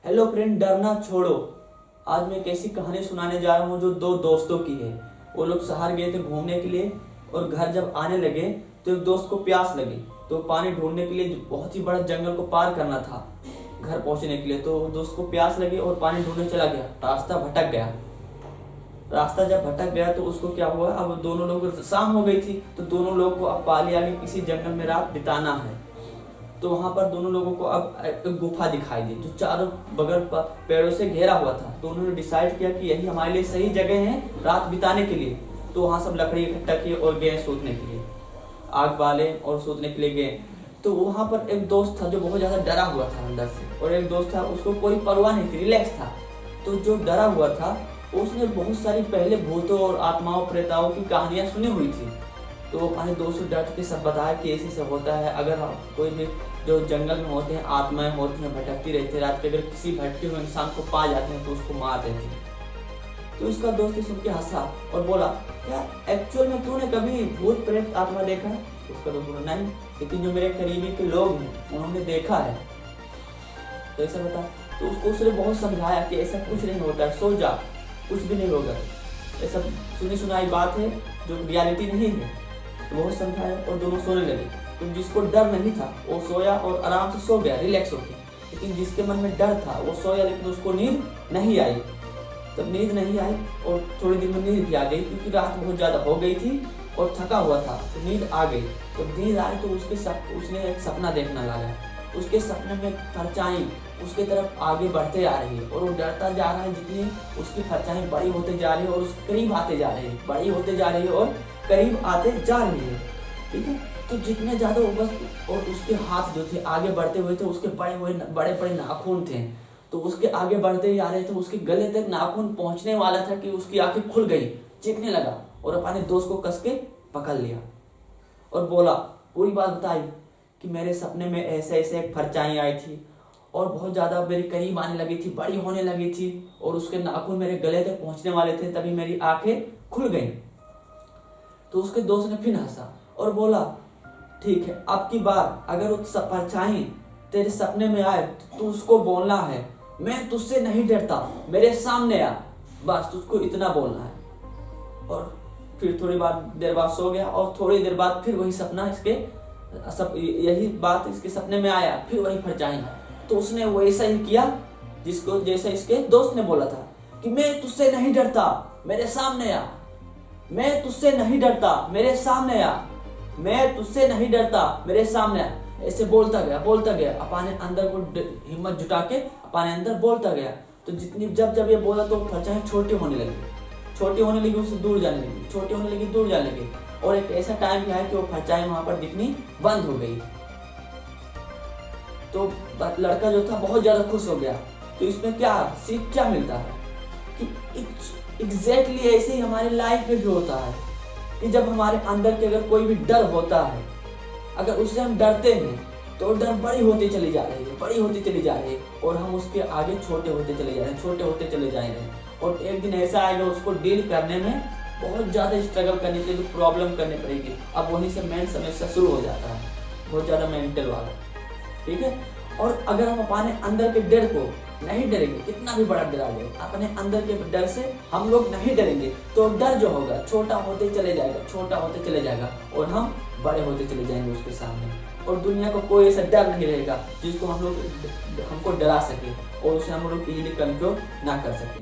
Hello friend, डरना छोड़ो। आज मैं एक ऐसी कहानी सुनाने जा रहा हूँ जो दो दोस्तों की है। वो लोग शहर गए थे घूमने के लिए और घर जब आने लगे तो एक दोस्त को प्यास लगी। तो पानी ढूंढने के लिए बहुत ही बड़ा जंगल को पार करना था घर पहुंचने के लिए। तो दोस्त को प्यास लगी और पानी ढूंढने चला गया। रास्ता भटक गया। रास्ता जब भटक गया तो उसको क्या हुआ, अब दोनों लोग, शाम हो गई थी तो दोनों लोग को अब पाली आगे किसी जंगल में रात बिताना है। तो वहां पर दोनों लोगों को अब एक गुफा दिखाई दी जो चारों बगल पर पेड़ों से घेरा हुआ था। तो उन्होंने डिसाइड किया कि यही हमारे लिए सही जगह है रात बिताने के लिए। तो वहां सब लकड़ी इकट्ठा किए और गए सोचने के लिए, आग बाले और सोचने के लिए गए। तो वहां पर एक दोस्त था जो बहुत ज्यादा डरा हुआ था अंदर से, और एक दोस्त था उसको कोई परवाह नहीं थी, रिलैक्स था। तो जो डरा हुआ था उसने बहुत सारी पहले भूतों और आत्माओं प्रेताओं की कहानियां सुनी हुई थी। तो वो अपने दोस्त से डट के सब बताया कि ऐसे से होता है। अगर कोई भी जो जंगल में होते हैं आत्माएं होती हैं, भटकती रहती है रात के, अगर किसी भटके हुए इंसान को पा जाते हैं तो उसको मार देते हैं। तो इसका दोस्त सुन के हंसा और बोला, क्या एक्चुअल में तूने कभी भूत प्रेत आत्मा देखा? उसका दोस्त बोला, नहीं, लेकिन जो मेरे करीबी के लोग हैं उन्होंने देखा है। तो ऐसा बता। तो उसने बहुत समझाया कि ऐसा कुछ नहीं होता है, सो जा, कुछ भी नहीं होगा, ऐसा सुनी सुनाई बात है जो रियलिटी नहीं है। तो बहुत समझाया और दोनों सोने लगे। तो जिसको डर नहीं था वो सोया और आराम से सो गया रिलैक्स होकर। लेकिन जिसके मन में डर था वो सोया लेकिन उसको नींद नहीं आई। तब नींद नहीं आई और थोड़ी देर में नींद भी आ गई क्योंकि रात बहुत ज़्यादा हो गई थी और थका हुआ था। तो नींद आ गई। तो नींद आई तो उसने एक सपना देखने लगा। उसके सपने में परछाई उसके तरफ आगे बढ़ते आ रही है और वो डरता जा रहा है। जितनी उसकी परछाई बड़ी होते जा रही है और उसके करीब आते जा रही है, बड़ी होते जा रही है और करीब आते जा रही है। ठीक है। तो जितने ज्यादा वो बस, और उसके हाथ जो थे आगे बढ़ते हुए थे, उसके बड़े बड़े नाखून थे। तो उसके आगे बढ़ते ही आ रहे थे, उसके गले तक नाखून पहुंचने वाला था कि उसकी आंखें खुल गई, चीखने लगा और अपने दोस्त को कस के पकड़ लिया और बोला, पूरी बात बताई कि मेरे सपने में ऐसे ऐसे एक परछाई आई थी और बहुत ज्यादा मेरे करीब आने लगी थी, बड़ी होने लगी थी और उसके नाखून मेरे गले तक पहुंचने वाले थे, तभी मेरी आंखें खुल गई। तो उसके दोस्त ने फिर हंसा और बोला, ठीक है, अब की बार अगर वो परछाई तेरे सपने में आए तो उसको बोलना है, मैं तुझसे नहीं डरता, मेरे सामने आ। बस तुझको इतना बोलना है। और फिर थोड़ी देर बाद सो गया और थोड़ी देर बाद फिर वही सपना यही बात इसके सपने में आया, फिर वही परछाई। तो उसने वैसा ही किया जैसे इसके दोस्त ने बोला था कि मैं तुझसे नहीं डरता, मेरे सामने आ, मैं तुझसे नहीं डरता, मेरे सामने आ, मैं तुझसे नहीं डरता, मेरे सामने आ। ऐसे बोलता गया अपने अंदर को हिम्मत जुटा के अपने अंदर बोलता गया। तो जितनी जब ये बोला तो परछाई छोटी होने लगी, उससे दूर जाने लगी, छोटी होने लगी, दूर जाने लगी। और एक ऐसा टाइम भी आया कि वो परछाई वहां पर दिखनी बंद हो गई। तो लड़का जो था बहुत ज्यादा खुश हो गया। तो इसमें क्या सीख क्या मिलता है कि एग्जैक्टली ऐसे ही हमारे लाइफ में भी होता है कि जब हमारे अंदर के अगर कोई भी डर होता है, अगर उससे हम डरते हैं तो डर बड़ी होती चली जा रही है और हम उसके आगे छोटे होते चले जाएंगे। और एक दिन ऐसा आएगा उसको डील करने में बहुत ज्यादा स्ट्रगल करने के लिए प्रॉब्लम करनी पड़ेगी। अब वहीं से मेन समस्या शुरू हो जाता है, बहुत ज्यादा मेंटल वाला। ठीक है। और अगर हम अपने अंदर के डर को नहीं डरेंगे, कितना भी बड़ा डर आ जाए, अपने अंदर के डर से हम लोग नहीं डरेंगे तो डर जो होगा छोटा होते चले जाएगा और हम बड़े होते चले जाएंगे उसके सामने। और दुनिया को कोई ऐसा डर नहीं रहेगा जिसको हमको डरा सके और उसे हम लोग इजीली कंट्रोल ना कर सके।